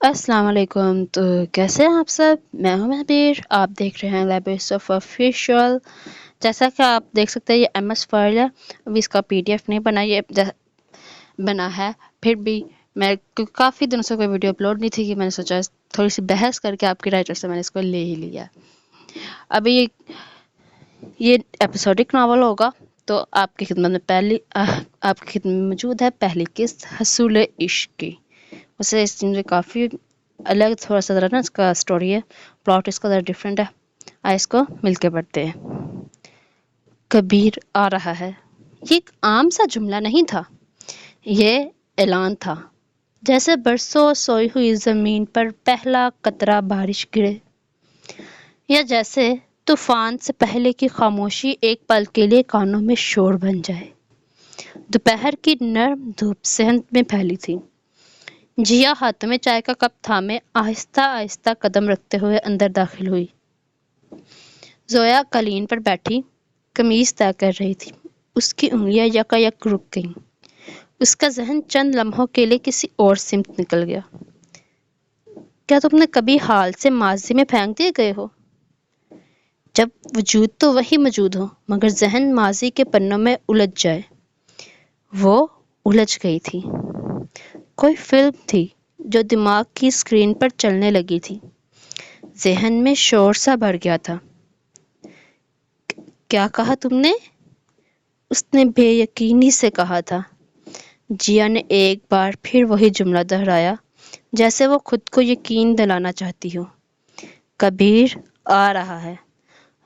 السلام علیکم، تو کیسے ہیں آپ سب؟ میں ہوں مہبیر، آپ دیکھ رہے ہیں لیبرس آف آفیشیل۔ جیسا کہ آپ دیکھ سکتے ہیں یہ ایم ایس فائل ہے، ابھی اس کا پی ڈی ایف نہیں بنا، یہ بنا ہے پھر بھی میں کافی دنوں سے کوئی ویڈیو اپلوڈ نہیں تھی کہ میں نے سوچا تھوڑی سی بحث کر کے آپ کی رائٹر سے میں نے اس کو لے ہی لیا۔ ابھی یہ ایپیسوڈک ناول ہوگا، تو آپ کی خدمت میں آپ کی خدمت میں موجود ہے پہلی قسط حصول عشق کی۔ اسے اس میں کافی الگ تھوڑا سا ذرا نا اس کا سٹوری ہے، پلاٹ اس کا ذرا ڈفرینٹ ہے، آئے اس کو مل کے پڑھتے ہیں۔ کبیر آ رہا ہے، یہ ایک عام سا جملہ نہیں تھا، یہ اعلان تھا، جیسے برسوں سوئی ہوئی زمین پر پہلا قطرہ بارش گرے، یا جیسے طوفان سے پہلے کی خاموشی ایک پل کے لیے کانوں میں شور بن جائے۔ دوپہر کی نرم دھوپ صحن میں پھیلی تھی۔ جیا ہاتھ میں چائے کا کپ تھامے آہستہ آہستہ قدم رکھتے ہوئے اندر داخل ہوئی۔ زویا قالین پر بیٹھی قمیض طے کر رہی تھی، اس کی انگلیاں یکایک رک گئیں، اس کا ذہن چند لمحوں کے لیے کسی اور سمت نکل گیا۔ کیا تم نے کبھی حال سے ماضی میں پھینک دیے گئے ہو؟ جب وجود تو وہی موجود ہو مگر ذہن ماضی کے پنوں میں الجھ جائے۔ وہ الجھ گئی تھی، کوئی فلم تھی جو دماغ کی اسکرین پر چلنے لگی تھی، ذہن میں شور سا بڑھ گیا تھا۔ کیا کہا تم نے؟ اس نے بے یقینی سے کہا تھا۔ جیا نے ایک بار پھر وہی جملہ دہرایا، جیسے وہ خود کو یقین دلانا چاہتی ہو۔ کبیر آ رہا ہے۔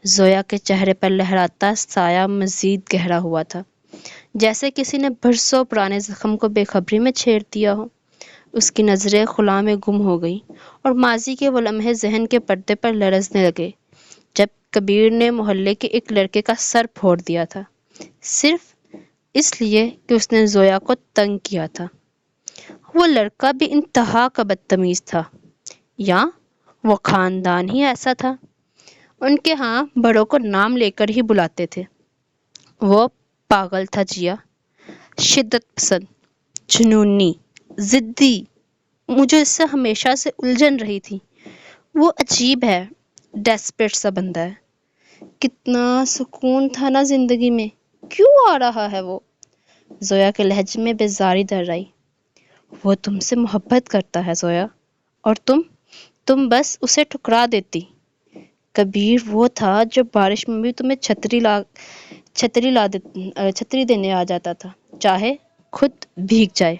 زویا کے چہرے پر لہراتا سایہ مزید گہرا ہوا تھا، جیسے کسی نے برسوں پرانے زخم کو بے خبری میں چھیڑ دیا ہو۔ اس کی نظریں خلا میں گم ہو گئیں اور ماضی کے وہ لمحے ذہن کے پردے پر لرزنے لگے جب کبیر نے محلے کے ایک لڑکے کا سر پھوڑ دیا تھا، صرف اس لیے کہ اس نے زویا کو تنگ کیا تھا۔ وہ لڑکا بھی انتہا کا بدتمیز تھا، یا وہ خاندان ہی ایسا تھا۔ ان کے ہاں بڑوں کو نام لے کر ہی بلاتے تھے۔ وہ پاگل تھا جیا، شدت پسند، جنونی، ضدی، مجھے اس سے ہمیشہ سے الجھن رہی تھی۔ وہ عجیب ہے، ڈیسپریٹ سا بندہ ہے۔ کتنا سکون تھا نا زندگی میں، کیوں آ رہا ہے وہ؟ زویا کے لہجے میں بیزاری در آئی۔ وہ تم سے محبت کرتا ہے زویا، اور تم بس اسے ٹھکرا دیتی۔ کبیر وہ تھا جو بارش میں بھی تمہیں چھتری دینے آ جاتا تھا، چاہے خود بھیگ جائے۔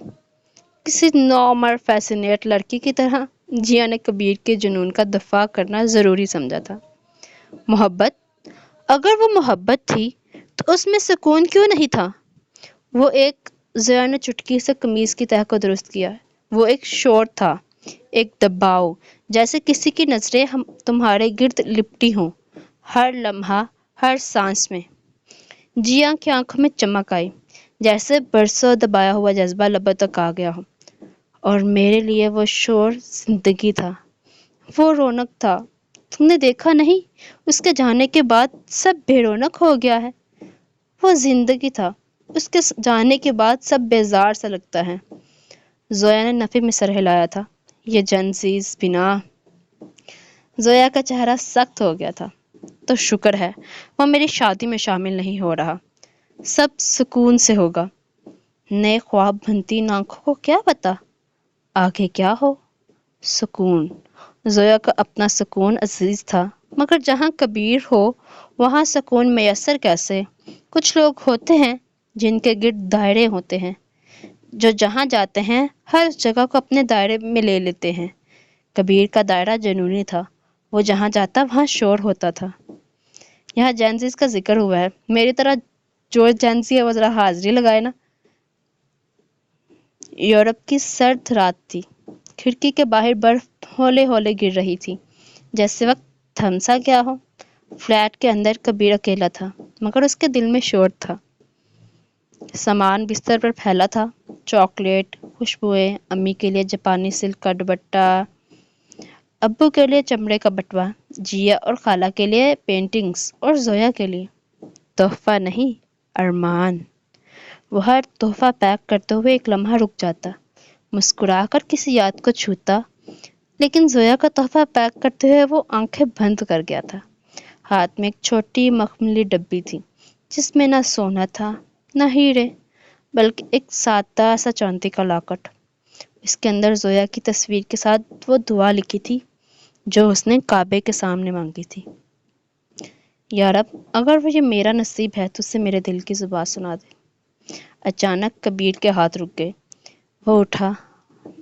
کسی نامر فیسینیٹ لڑکی کی طرح جیا نے کبیر کے جنون کا دفاع کرنا ضروری سمجھا تھا۔ محبت؟ اگر وہ محبت تھی تو اس میں سکون کیوں نہیں تھا؟ زویا نے چٹکی سے قمیض کی تہہ کو درست کیا۔ وہ ایک شور تھا، ایک دباؤ، جیسے کسی کی نظریں تمہارے گرد لپٹی ہوں، ہر لمحہ، ہر سانس میں۔ جیا کی آنکھوں میں چمک آئی، جیسے برسوں دبایا ہوا جذبہ لبوں تک آ گیا ہو۔ اور میرے لیے وہ شور زندگی تھا، وہ رونق تھا۔ تم نے دیکھا نہیں، اس کے جانے کے بعد سب بے رونق ہو گیا ہے۔ وہ زندگی تھا، اس کے جانے کے بعد سب بیزار سا لگتا ہے۔ زویا نے نفی میں سر ہلایا تھا۔ یہ جنزیز بنا۔ زویا کا چہرہ سخت ہو گیا تھا۔ تو شکر ہے وہ میری شادی میں شامل نہیں ہو رہا، سب سکون سے ہوگا۔ نئے خواب بنتی آنکھوں کو کیا پتا آگے کیا ہو؟ سکون۔ زویا کا اپنا سکون عزیز تھا، مگر جہاں کبیر ہو وہاں سکون میسر کیسے؟ کچھ لوگ ہوتے ہیں جن کے گرد دائرے ہوتے ہیں، جو جہاں جاتے ہیں ہر جگہ کو اپنے دائرے میں لے لیتے ہیں۔ کبیر کا دائرہ جنونی تھا، وہ جہاں جاتا وہاں شور ہوتا تھا۔ یہاں جینزیز کا ذکر ہوا ہے، میری طرح جو جینزی ہے وہ ذرا حاضری لگائے نا۔ یورپ کی سرد رات تھی، کھڑکی کے باہر برف ہولے ہولے گر رہی تھی، جیسے وقت تھم سا گیا ہو۔ فلیٹ کے اندر کبیر اکیلا تھا، مگر اس کے دل میں شور تھا۔ سامان بستر پر پھیلا تھا، چاکلیٹ، خوشبوئیں، امی کے لیے جاپانی سلک کا دوپٹہ، ابو کے لیے چمڑے کا بٹوا، جیا اور خالہ کے لیے پینٹنگز، اور زویا کے لیے تحفہ نہیں، ارمان۔ وہ ہر تحفہ پیک کرتے ہوئے ایک لمحہ رک جاتا، مسکرا کر کسی یاد کو چھوتا، لیکن زویا کا تحفہ پیک کرتے ہوئے وہ آنکھیں بند کر گیا تھا۔ ہاتھ میں ایک چھوٹی مخملی ڈبی تھی جس میں نہ سونا تھا نہ ہیرے، بلکہ ایک سادہ سا چاندی کا لاکٹ۔ اس کے اندر زویا کی تصویر کے ساتھ وہ دعا لکھی تھی جو اس نے کعبے کے سامنے مانگی تھی: یا رب، اگر وہ یہ میرا نصیب ہے تو اسے میرے دل کی زبان سنا دے۔ اچانک کبیر کے ہاتھ رک گئے۔ وہ اٹھا،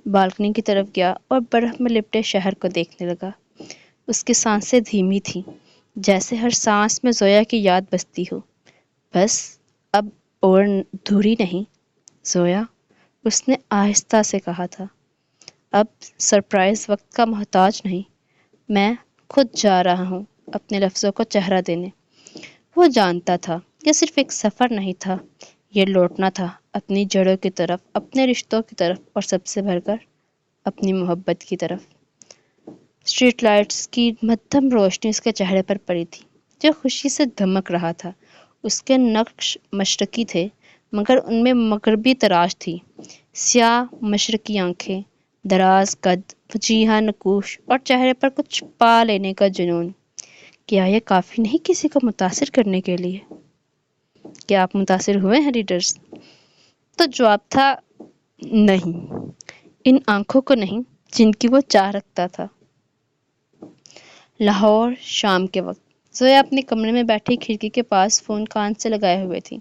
بالکنی کی طرف گیا اور برف میں لپٹے شہر کو دیکھنے لگا۔ اس کی سانسیں دھیمی تھیں، جیسے ہر سانس میں زویا کی یاد بستی ہو۔ بس اب اور دھوری نہیں زویا، اس نے آہستہ سے کہا تھا۔ اب سرپرائز وقت کا محتاج نہیں، میں خود جا رہا ہوں اپنے لفظوں کو چہرہ دینے۔ وہ جانتا تھا یہ صرف ایک سفر نہیں تھا، یہ لوٹنا تھا اپنی جڑوں کی طرف، اپنے رشتوں کی طرف، اور سب سے بڑھ کر اپنی محبت کی طرف۔ اسٹریٹ لائٹس کی مدھم روشنی اس کے چہرے پر پڑی تھی جو خوشی سے دمک رہا تھا۔ اس کے نقش مشرقی تھے مگر ان میں مغربی تراش تھی۔ سیاہ مشرقی آنکھیں، دراز قد، وجیحہ نقوش اور چہرے پر کچھ پا لینے کا جنون۔ کیا یہ کافی نہیں کسی کو متاثر کرنے کے لیے؟ کیا آپ متاثر ہوئے ہیں ریڈرز؟ تو جواب تھا نہیں، ان آنکھوں کو نہیں جن کی وہ چاہ رکھتا تھا۔ لاہور، شام کے وقت زویا اپنے کمرے میں بیٹھی کھڑکی کے پاس فون کان سے لگائے ہوئے تھی۔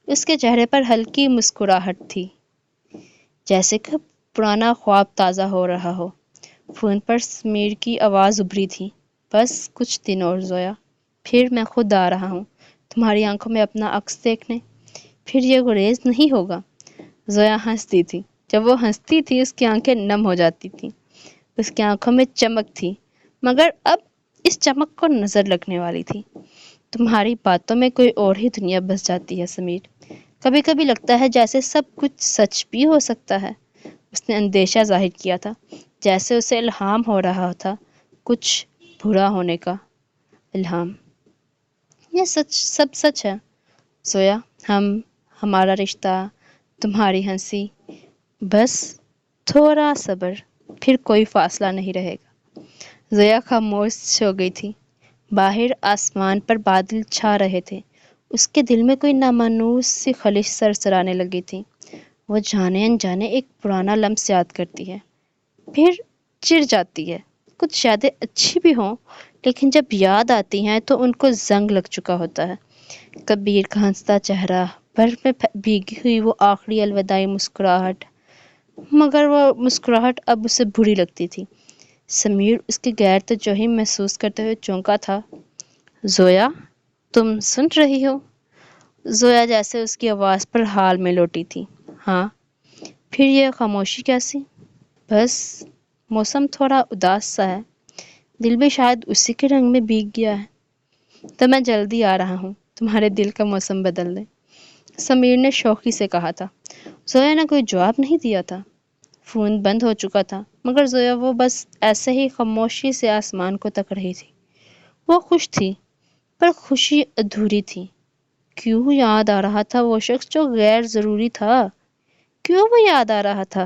اس کے چہرے پر ہلکی مسکراہٹ تھی، جیسے کہ پرانا خواب تازہ ہو رہا ہو۔ فون پر سمیر کی آواز ابھری تھی: بس کچھ دن اور زویا، پھر میں خود آ رہا ہوں تمہاری آنکھوں میں اپنا عکس دیکھنے، پھر یہ گریز نہیں ہوگا۔ زویا ہنستی تھی، جب وہ ہنستی تھی اس کی آنکھیں نم ہو جاتی تھیں۔ اس کی آنکھوں میں چمک تھی، مگر اب اس چمک کو نظر لگنے والی تھی۔ تمہاری باتوں میں کوئی اور ہی دنیا بس جاتی ہے سمیر، کبھی کبھی لگتا ہے جیسے سب کچھ سچ بھی ہو سکتا ہے۔ اس نے اندیشہ ظاہر کیا تھا، جیسے اسے الہام ہو رہا تھا، کچھ برا ہونے کا الہام۔ یہ سب سچ ہے زویا، ہمارا رشتہ، تمہاری ہنسی، بس تھوڑا صبر، پھر کوئی فاصلہ نہیں رہے گا۔ زویا خاموش ہو گئی تھی۔ باہر آسمان پر بادل چھا رہے تھے، اس کے دل میں کوئی نامانوس سی خلش سرسرانے لگی تھی۔ وہ جانے انجانے ایک پرانا لمس یاد کرتی ہے، پھر چڑ جاتی ہے۔ کچھ یادیں اچھی بھی ہوں لیکن جب یاد آتی ہیں تو ان کو زنگ لگ چکا ہوتا ہے۔ کبیر کا ہنستا چہرہ، برف میں بھیگی ہوئی وہ آخری الوداعی مسکراہٹ، مگر وہ مسکراہٹ اب اسے بری لگتی تھی۔ سمیر اس کی غیر توجہی محسوس کرتے ہوئے چونکا تھا۔ زویا، تم سن رہی ہو؟ زویا جیسے اس کی آواز پر حال میں لوٹی تھی۔ ہاں۔ پھر یہ خاموشی کیسی؟ بس موسم تھوڑا اداس سا ہے، دل بھی شاید اسی کے رنگ میں بھیگ گیا ہے، تو میں جلدی آ رہا ہوں تمہارے دل کا موسم بدل دے، سمیر نے شوخی سے کہا تھا۔ زویا نے کوئی جواب نہیں دیا تھا۔ فون بند ہو چکا تھا مگر زویا وہ بس ایسے ہی خاموشی سے آسمان کو تک رہی تھی۔ وہ خوش تھی پر خوشی ادھوری تھی۔ کیوں یاد آ رہا تھا وہ شخص جو غیر ضروری تھا؟ کیوں وہ یاد آ رہا تھا؟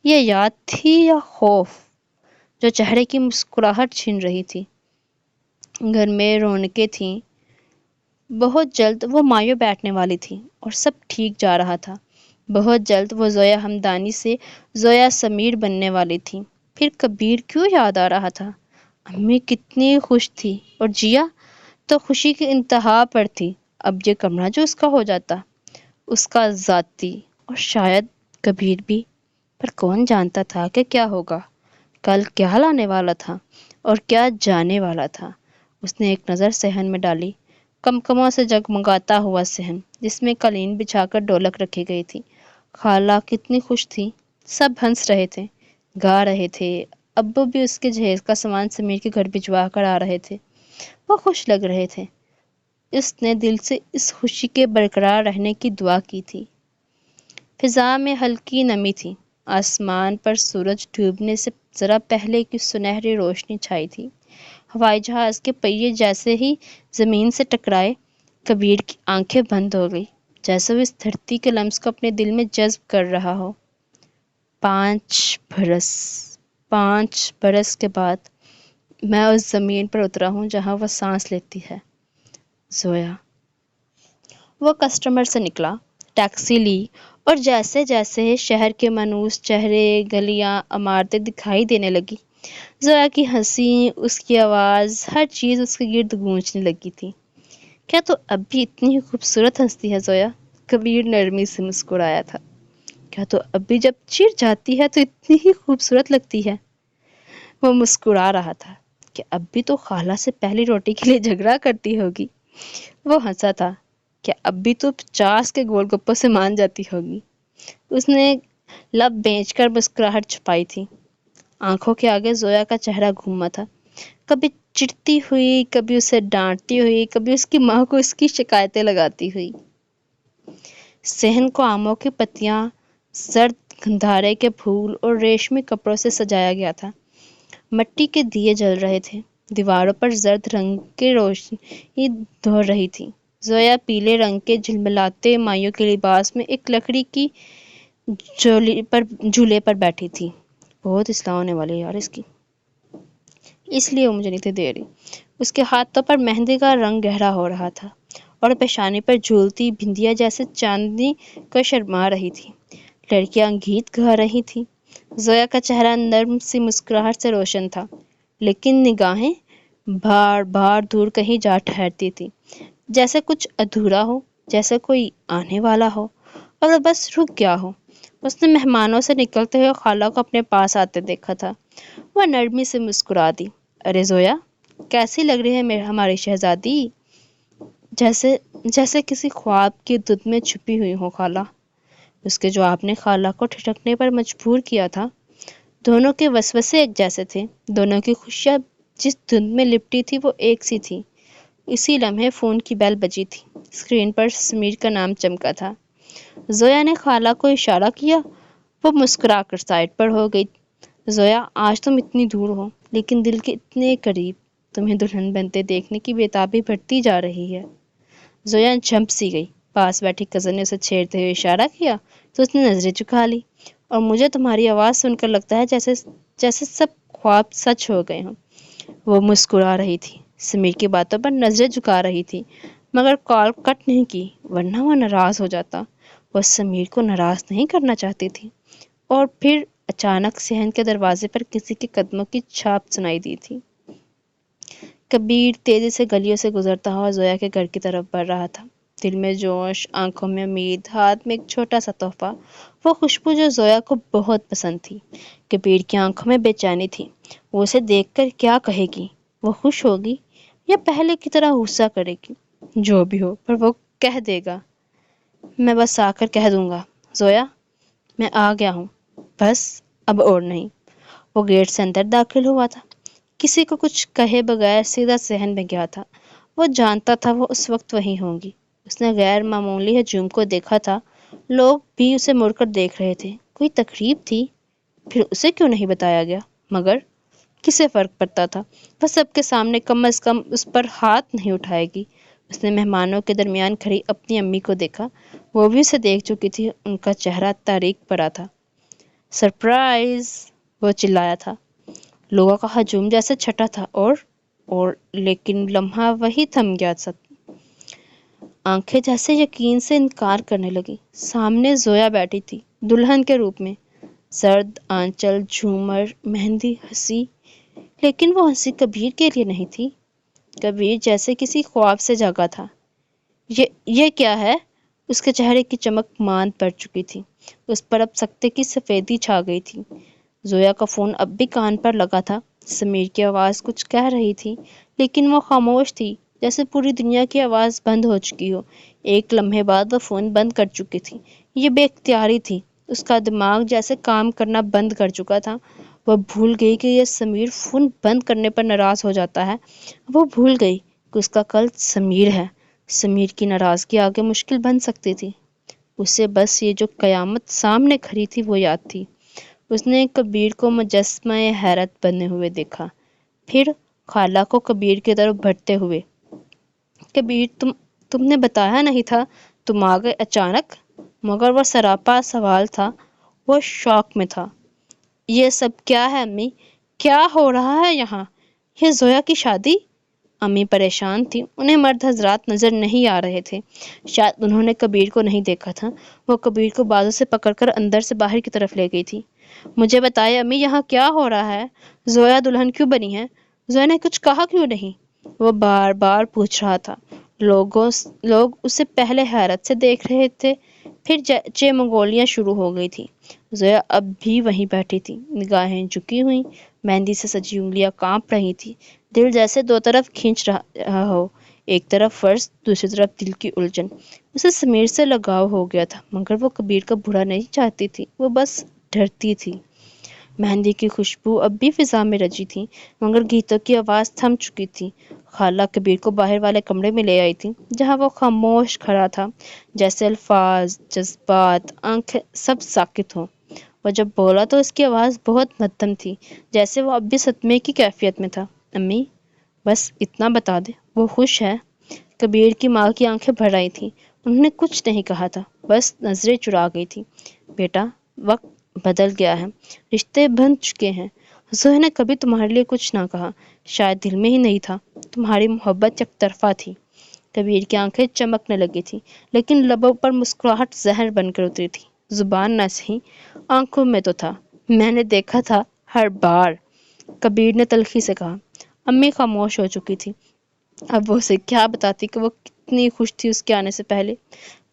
یہ یاد تھی یا خوف جو چہرے کی مسکراہٹ چھین رہی تھی؟ گھر میں رونقیں تھیں، بہت جلد وہ مایو بیٹھنے والی تھی اور سب ٹھیک جا رہا تھا۔ بہت جلد وہ زویا ہمدانی سے زویا سمیر بننے والی تھی۔ پھر کبیر کیوں یاد آ رہا تھا؟ امی کتنی خوش تھی اور جیا تو خوشی کی انتہا پر تھی۔ اب یہ کمرہ جو اس کا ہو جاتا، اس کا ذاتی، اور شاید کبیر بھی، پر کون جانتا تھا کہ کیا ہوگا؟ کل کیا لانے والا تھا اور کیا جانے والا تھا؟ اس نے ایک نظر صحن میں ڈالی، کمکموں سے جگمگاتا ہوا صحن جس میں قالین بچھا کر ڈھولک رکھی گئی تھی۔ خالہ کتنی خوش تھی، سب ہنس رہے تھے، گا رہے تھے۔ ابو بھی اس کے جہیز کا سامان سمیر کے گھر بھجوا کر آ رہے تھے، وہ خوش لگ رہے تھے۔ اس نے دل سے اس خوشی کے برقرار رہنے کی دعا کی تھی۔ فضا میں ہلکی نمی تھی، آسمان پر سورج ڈوبنے سے ذرا پہلے کی سنہری روشنی چھائی تھی۔ ہوائی جہاز کے پہیے جیسے ہی زمین سے ٹکرائے، کبیر کی آنکھیں بند ہو گئی، جیسے وہ اس دھرتی کے لمس کو اپنے دل میں جذب کر رہا ہو۔ 5 برس 5 برس کے بعد میں اس زمین پر اترا ہوں جہاں وہ سانس لیتی ہے. زویا. وہ کسٹمر سے نکلا، ٹیکسی لی، اور جیسے جیسے شہر کے مانوس چہرے، گلیاں، عمارتیں دکھائی دینے لگی، زویا کی ہنسی، اس کی آواز، ہر چیز اس کے گرد گونجنے لگی تھی. کیا تو اب بھی اتنی ہی خوبصورت ہنستی ہے زویا؟ کبیر نرمی سے مسکرایا تھا. کیا تو اب بھی جب چڑ جاتی ہے تو اتنی ہی خوبصورت لگتی ہے؟ وہ مسکرا رہا تھا کہ اب بھی تو خالہ سے پہلی روٹی کے لیے جھگڑا کرتی ہوگی. وہ ہنسا تھا کہ اب بھی تو 50 کے گول گپوں سے مان جاتی ہوگی. اس نے لب بھیج کر مسکراہٹ چھپائی تھی. آنکھوں کے آگے زویا کا چہرہ گھوما تھا، کبھی چڑتی ہوئی، کبھی اسے ڈانٹتی ہوئی، کبھی اس کی ماں کو اس کی شکایتیں لگاتی ہوئی. صحن کو آموں کی پتیاں، زرد گندھارے کے پھول اور ریشمی کپڑوں سے سجایا گیا تھا. مٹی کے دیے جل رہے تھے، دیواروں پر زرد رنگ کی روشنی دھو رہی تھی. زویا پیلے رنگ کے جھلملاتے مائیوں کے لباس میں ایک لکڑی کی جھولے پر بیٹھی تھی. بہت اصلاح ہونے والی یار اس کی، اس لیے وہ مجھے نہیں تھی دے رہی. اس کے ہاتھوں پر مہندی کا رنگ گہرا ہو رہا تھا اور پیشانی پر جھولتی بندیاں جیسے چاندنی کو شرما رہی تھی. لڑکیاں گیت گا رہی تھیں. زویا کا چہرہ نرم سی مسکراہٹ سے روشن تھا، لیکن نگاہیں بار بار دور کہیں جا ٹھہرتی تھی، جیسے کچھ ادھورا ہو، جیسے کوئی آنے والا ہو اور بس رک گیا ہو. اس نے مہمانوں سے نکلتے ہوئے خالہ کو اپنے پاس آتے دیکھا تھا. وہ نرمی سے مسکرا دی. ارے زویا، کیسی لگ رہی ہے ہماری شہزادی؟ جیسے کسی خواب کی دھند میں چھپی ہوئی ہو خالہ. اس کے جواب نے خالہ کو ٹھٹکنے پر مجبور کیا تھا. دونوں کے وسوسے ایک جیسے تھے، دونوں کی خوشیاں جس دھند میں لپٹی تھی وہ ایک سی تھی. اسی لمحے فون کی بیل بجی تھی. اسکرین پر سمیر کا نام چمکا تھا. زویا نے خالہ کو اشارہ کیا. وہ مسکرا کر سائڈ پر ہو گئی. زویا، آج تم اتنی دور ہو لیکن دل کے اتنے قریب. تمہیں دلہن بنتے دیکھنے کی بےتابی بڑھتی جا رہی ہے. زویا جھنپ سی گئی. پاس بیٹھی کزن نے اسے چھیڑتے ہوئے اشارہ کیا تو اس نے نظریں جھکا لی. اور مجھے تمہاری آواز سن کر لگتا ہے جیسے سب خواب سچ ہو گئے ہوں. وہ مسکرا رہی تھی، سمیر کی باتوں پر نظریں جھکا رہی تھی، مگر کال کٹ نہیں کی ورنہ وہ ناراض ہو جاتا. وہ سمیر کو ناراض نہیں کرنا چاہتی تھی. اور پھر اچانک صحن کے دروازے پر کسی کے قدموں کی چھاپ سنائی دی تھی. کبیر تیزی سے گلیوں سے گزرتا ہوا زویا کے گھر کی طرف بڑھ رہا تھا. دل میں جوش، آنکھوں میں امید، ہاتھ میں ایک چھوٹا سا تحفہ. وہ خوشبو جو زویا کو بہت پسند تھی. کبیر کی آنکھوں میں بے چینی تھی. وہ اسے دیکھ کر کیا کہے گی؟ وہ خوش ہوگی یا پہلے کی طرح غصہ کرے گی؟ جو بھی ہو، پر وہ کہہ دے گا. میں بس آ کر کہہ دوں گا، زویا میں آ گیا ہوں، بس اب اور نہیں. وہ گیٹ سے اندر داخل ہوا تھا، کسی کو کچھ کہے بغیر سیدھا صحن میں گیا تھا. وہ جانتا تھا وہ اس وقت وہیں ہوں گی. اس نے غیر معمولی ہجوم کو دیکھا تھا. لوگ بھی اسے مڑ کر دیکھ رہے تھے. کوئی تقریب تھی، پھر اسے کیوں نہیں بتایا گیا؟ مگر کسے فرق پڑتا تھا؟ وہ سب کے سامنے کم از کم اس پر ہاتھ نہیں اٹھائے گی. اس نے مہمانوں کے درمیان کھڑی اپنی امی کو دیکھا. وہ بھی اسے دیکھ چکی تھی. ان کا چہرہ تاریک پڑا تھا. سرپرائز! وہ چلایا تھا. لوگوں کا ہجوم جیسے چھٹا تھا اور لیکن لمحہ وہی تھم گیا سب. آنکھیں جیسے یقین سے انکار کرنے لگی. سامنے زویا بیٹھی تھی، دلہن کے روپ میں. زرد آنچل، جھومر، مہندی، ہنسی. لیکن وہ ہنسی کبیر کے لیے نہیں تھی. کبیر جیسے کسی خواب سے جاگا تھا. یہ کیا ہے؟ اس کے چہرے کی چمک ماند پڑ چکی تھی. اس پر اب سکتے کی سفیدی چھا گئی تھی. زویا کا فون اب بھی کان پر لگا تھا. سمیر کی آواز کچھ کہہ رہی تھی، لیکن وہ خاموش تھی، جیسے پوری دنیا کی آواز بند ہو چکی ہو. ایک لمحے بعد وہ فون بند کر چکی تھی. یہ بے اختیاری تھی. اس کا دماغ جیسے کام کرنا بند کر چکا تھا. وہ بھول گئی کہ یہ سمیر فون بند کرنے پر ناراض ہو جاتا ہے. وہ بھول گئی کہ اس کا قلب سمیر ہے. سمیر کی ناراضگی آگے مشکل بن سکتی تھی. اسے بس یہ جو قیامت سامنے کھڑی تھی وہ یاد تھی. اس نے کبیر کو مجسمہ حیرت بنے ہوئے دیکھا، پھر خالہ کو کبیر کی طرف بڑھتے ہوئے. کبیر، تم نے بتایا نہیں تھا تم آ گئے اچانک؟ مگر وہ سراپا سوال تھا. وہ شوق میں تھا. یہ سب کیا ہے امی؟ کیا ہو رہا ہے یہاں؟ یہ زویا کی شادی؟ امی پریشان تھی، انہیں مرد حضرات نظر نہیں آ رہے تھے، شاید انہوں نے کبیر کو نہیں دیکھا تھا۔ وہ کبیر کو بازو سے پکڑ کر اندر سے باہر کی طرف لے گئی تھی۔ مجھے بتائے امی، یہاں کیا ہو رہا ہے؟ زویا دلہن کیوں بنی ہے؟ زویا نے کچھ کہا کیوں نہیں؟ وہ بار بار پوچھ رہا تھا۔ لوگ اسے پہلے حیرت سے دیکھ رہے تھے، پھر منگولیاں شروع ہو گئی تھی۔ زویا اب بھی وہیں بیٹھی تھی، نگاہیں جھکی ہوئی، مہندی سے سجی انگلیاں کانپ رہی تھی، دل جیسے دو طرف کھینچ رہا ہو، ایک طرف فرض، دوسری طرف دل کی الجھن۔ اسے سمیر سے لگاؤ ہو گیا تھا، مگر وہ کبیر کا برا نہیں چاہتی تھی، وہ بس ڈرتی تھی۔ مہندی کی خوشبو اب بھی فضا میں رچی تھی، مگر گیتوں کی آواز تھم چکی تھی۔ خالہ کبیر کو باہر والے کمرے میں لے آئی تھی، جہاں وہ خاموش کھڑا تھا، جیسے الفاظ، جذبات، آنکھیں سب ساکت ہوں۔ وہ جب بولا تو اس کی آواز بہت مدھم تھی، جیسے وہ اب بھی صدمے کی کیفیت میں تھا۔ امی، بس اتنا بتا دے، وہ خوش ہے؟ کبیر کی ماں کی آنکھیں بھر آئی تھیں، انہوں نے کچھ نہیں کہا تھا، بس نظریں چرا گئی تھی۔ بیٹا، وقت بدل گیا ہے، رشتے بن چکے ہیں۔ زویا نے کبھی تمہارے لیے کچھ نہ کہا، شاید دل میں ہی نہیں تھا، تمہاری محبت یک طرفہ تھی۔ کبیر کی آنکھیں چمکنے لگی تھی، لیکن لبوں پر مسکراہٹ زہر بن کر اتری تھی، زبان نہ سہی، آنکھوں میں تو تھا۔ میں نے دیکھا تھا ہر بار، کبیر نے تلخی سے کہا۔ امی خاموش ہو چکی تھی، اب وہ اسے کیا بتاتی کہ وہ کتنی خوش تھی اس کے آنے سے پہلے۔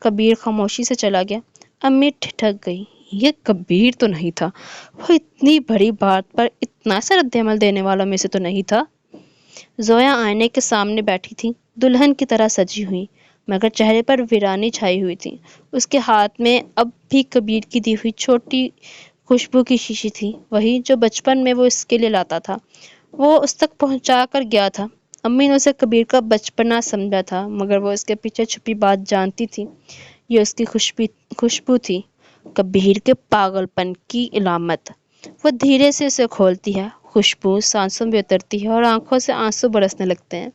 کبیر خاموشی سے چلا گیا۔ امی ٹھٹک گئی، یہ کبیر تو نہیں تھا، وہ اتنی بڑی بات پر اتنا سا رد عمل دینے والوں میں سے تو نہیں تھا۔ زویا آئینے کے سامنے بیٹھی تھی، دلہن کی طرح سجی ہوئی، مگر چہرے پر ویرانی چھائی ہوئی تھی۔ اس کے ہاتھ میں اب بھی کبیر کی دی ہوئی چھوٹی خوشبو کی شیشی تھی، وہی جو بچپن میں وہ اس کے لیے لاتا تھا، وہ اس تک پہنچا کر گیا تھا۔ امی نے اسے کبیر کا بچپنا سمجھا تھا، مگر وہ اس کے پیچھے چھپی بات جانتی تھی، یہ اس کی خوشبو تھی، کبیر کے پاگل پن کی علامت۔ وہ دھیرے سے اسے کھولتی ہے، خوشبو سانسوں میں اترتی ہے اور آنکھوں سے آنسو برسنے لگتے ہیں۔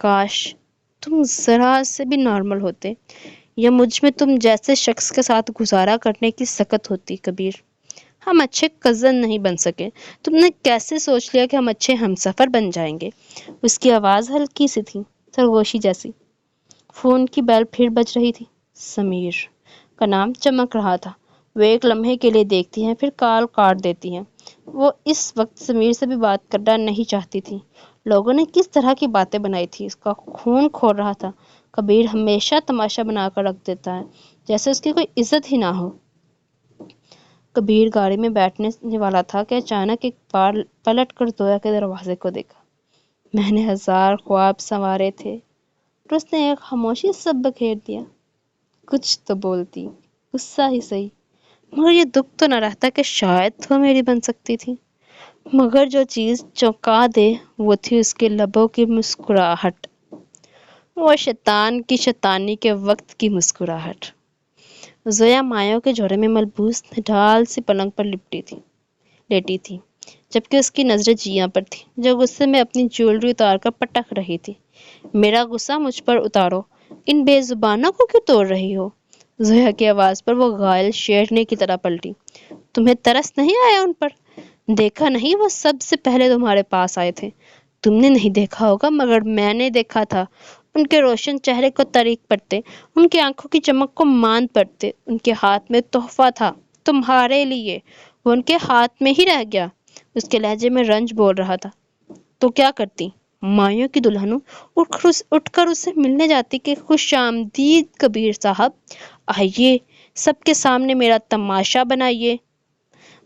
کاش تم ذرا سے بھی نارمل ہوتے، یا مجھ میں تم جیسے شخص کے ساتھ گزارا کرنے کی سکت ہوتی۔ کبیر، ہم اچھے کزن نہیں بن سکے، تم نے کیسے سوچ لیا کہ ہم اچھے ہمسفر بن جائیں گے؟ اس کی آواز ہلکی سی تھی، سرگوشی جیسی۔ فون کی بیل پھر بج رہی تھی، سمیر کا نام چمک رہا تھا۔ وہ ایک لمحے کے لیے دیکھتی ہیں، پھر کال کاٹ دیتی ہیں۔ وہ اس وقت سمیر سے بھی بات کرنا نہیں چاہتی تھی۔ لوگوں نے کس طرح کی باتیں بنائی تھی، اس کا خون کھول رہا تھا۔ کبیر ہمیشہ تماشا بنا کر رکھ دیتا ہے، جیسے اس کی کوئی عزت ہی نہ ہو۔ کبیر گاڑی میں بیٹھنے والا تھا کہ اچانک ایک بار پلٹ کر زویا کے دروازے کو دیکھا۔ میں نے ہزار خواب سنوارے تھے، اور اس نے ایک خاموشی سب بکھیر دیا۔ کچھ تو بولتی، غصہ ہی صحیح، مگر یہ دکھ تو نہ رہتا کہ شاید وہ میری بن سکتی تھی۔ مگر جو چیز چونکا دے وہ تھی اس کے لبوں کی مسکراہٹ، وہ شیطان کی شیطانی کے وقت کی مسکراہٹ۔ زویا مایوں کے جوڑے میں ملبوس نڈال سی پلنگ پر لیٹی تھی، جبکہ اس کی نظریں جیاں پر تھی، جو غصے میں اپنی جیولری اتار کر پٹک رہی تھی۔ میرا غصہ مجھ پر اتارو، ان بے زبانوں کو کیوں توڑ رہی ہو؟ زویا کی آواز پر وہ غائل شیرنی کی طرح پلٹی۔ تمہیں ترس نہیں آیا ان پر؟ دیکھا نہیں، وہ سب سے پہلے تمہارے پاس آئے تھے۔ تم نے نہیں دیکھا ہوگا، مگر میں نے دیکھا تھا۔ ان کے روشن چہرے کو تاریک پڑتے، ان کی آنکھوں کی چمک کو ماند پڑتے، ان کے ہاتھ میں تحفہ تھا تمہارے لیے، وہ ان کے ہاتھ میں ہی رہ گیا۔ اس کے لہجے میں رنج بول رہا تھا۔ تو کیا کرتی؟ مایوں کی دلہنوں اٹھ کر اس سے ملنے جاتی کہ خوش آمدید کبیر صاحب، آئیے، سب کے سامنے میرا تماشا بنائیے۔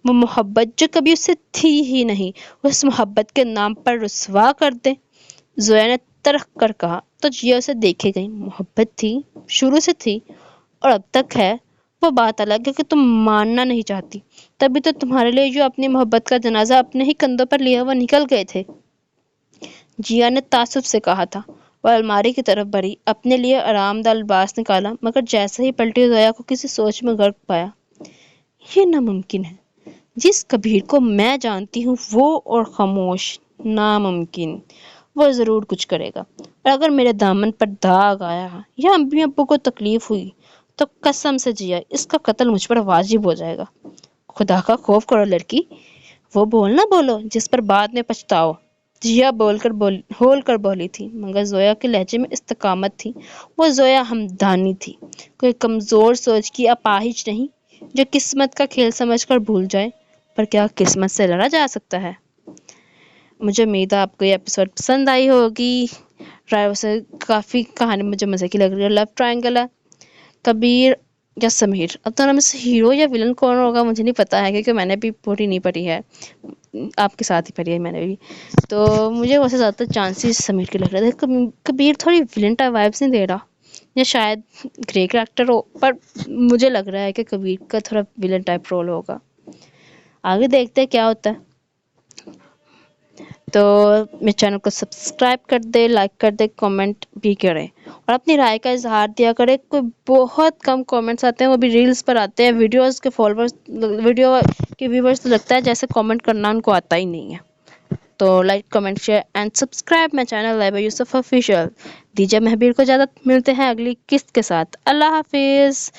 وہ محبت جو کبھی اس سے تھی ہی نہیں، اس محبت کے نام پر رسوا کر دے۔ زویا نے ترخ کر کہا، تو جیا اسے دیکھے گئی، محبت تھی، شروع سے تھی، اور اب تک ہے۔ وہ بات الگ ہے کہ تم ماننا نہیں چاہتی، تبھی تو تمہارے لیے جو اپنی محبت کا جنازہ اپنے ہی کندھوں پر لیا وہ نکل گئے تھے۔ جیا نے تعصب سے کہا تھا۔ وہ الماری کی طرف بڑھی، اپنے لیے آرام دہ لباس نکالا، مگر جیسے ہی پلٹی زویا کو کسی سوچ میں غرق پایا۔ یہ ناممکن ہے، جس کبیر کو میں جانتی ہوں وہ اور خاموش، ناممکن، وہ ضرور کچھ کرے گا، اور اگر میرے دامن پر داغ آیا یا امی ابو کو تکلیف ہوئی تو قسم سے جیا، اس کا قتل مجھ پر واجب ہو جائے گا۔ خدا کا خوف کرو لڑکی، وہ بول نہ بولو جس پر بعد میں پچھتاؤ، جیا ہول کر بولی تھی، مگر زویا کے لہجے میں استقامت تھی۔ وہ زویا ہمدانی تھی، کوئی کمزور سوچ کی اپاہج نہیں جو قسمت کا کھیل سمجھ کر بھول جائے۔ پر کیا قسمت سے لڑا جا سکتا ہے؟ مجھے امید ہے آپ کو یہ ایپیسوڈ پسند آئی ہوگی۔ ڈرائیور سے کافی کہانی مجھے مزے کی لگ رہی ہے۔ لو ٹرائنگل ہے، کبیر یا سمیر، اب دونوں میں سے ہیرو یا ولن کون ہوگا مجھے نہیں پتا ہے، کیونکہ میں نے بھی پوری نہیں پڑھی ہے، آپ کے ساتھ ہی پڑھی ہے میں نے بھی، تو مجھے ویسے زیادہ تر چانسز سمیر کے لگ رہے تھے۔ کبیر تھوڑی ولن ٹائپ وائبس نہیں دے رہا، یا شاید گرے کریکٹر ہو، پر مجھے لگ رہا ہے کہ کبیر کا تھوڑا ولن ٹائپ رول ہوگا۔ آگے دیکھتے ہیں کیا ہوتا ہے۔ تو میرے چینل کو سبسکرائب کر دے، لائک کر دے، کامنٹ بھی کریں اور اپنی رائے کا اظہار دیا کرے۔ کوئی بہت کم کامنٹس آتے ہیں، وہ بھی ریلز پر آتے ہیں، ویڈیوز کے فالوورز، ویڈیو کے ویورز تو لگتا ہے جیسے کامنٹ کرنا ان کو آتا ہی نہیں ہے۔ تو like, comment, share and subscribe my channel Laiba Yousuf official. دیجیے مہبیر کو اجازت، ملتے ہیں اگلی قسط کے ساتھ۔ اللہ حافظ۔